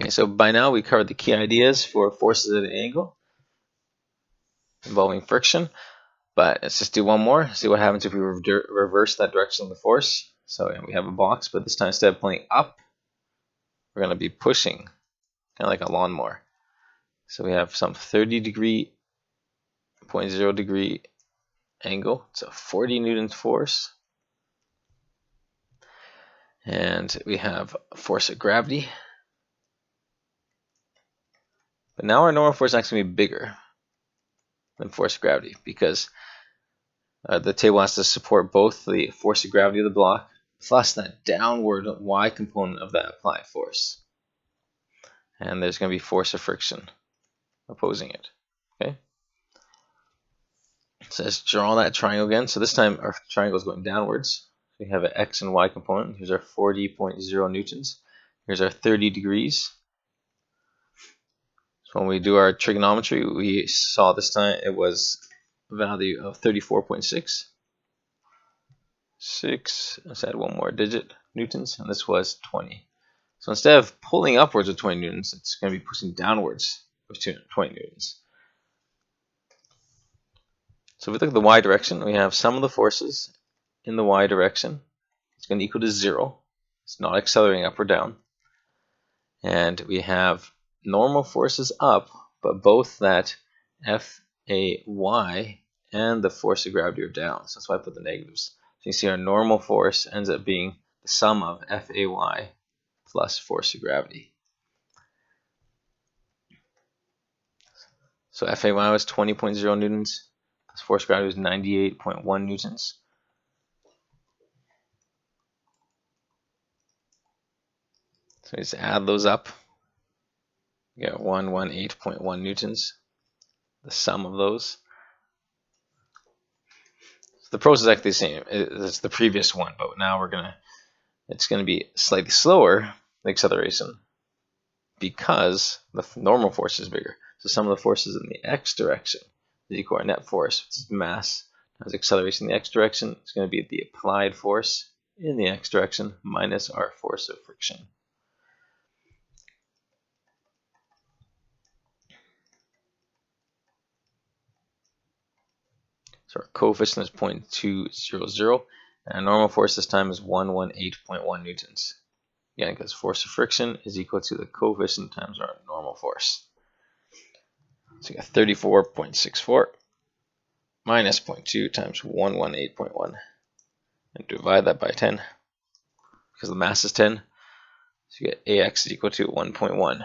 Okay, so by now we covered the key ideas for forces at an angle involving friction, but let's just do one more, see what happens if we reverse that direction of the force. So we have a box, but this time instead of pulling up, we're going to be pushing, kind of like a lawnmower. So we have some 30 degree, 0.0 degree angle. It's a 40 newtons force. And we have force of gravity. But now our normal force is actually going to be bigger than force of gravity because the table has to support both the force of gravity of the block plus that downward y component of that applied force. And there's going to be force of friction opposing it. Okay. So let's draw that triangle again. So this time our triangle is going downwards. So we have an x and y component. Here's our 40.0 newtons. Here's our 30 degrees. So when we do our trigonometry, we saw this time it was a value of 34.6. Let's add one more digit, newtons, and this was 20. So instead of pulling upwards with 20 newtons, it's going to be pushing downwards with 20 newtons. So if we look at the y direction, we have sum of the forces in the y direction. It's going to equal to 0. It's not accelerating up or down. And we have normal forces up, but both that Fay and the force of gravity are down. So that's why I put the negatives. So you see our normal force ends up being the sum of Fay plus force of gravity. So Fay was 20.0 newtons, plus force of gravity was 98.1 newtons. So we just add those up. We get 118.1 newtons, the sum of those. So the process is actually the same. It's the previous one, but now it's going to be slightly slower, the acceleration, because the normal force is bigger. So sum of the forces in the x direction is equal to our net force, which is mass times acceleration in the x direction. It's going to be the applied force in the x direction minus our force of friction. So our coefficient is 0.200, and our normal force this time is 118.1 newtons. Again, because force of friction is equal to the coefficient times our normal force. So you got 34.64 minus 0.2 times 118.1, and divide that by 10 because the mass is 10. So you get AX is equal to 1.1.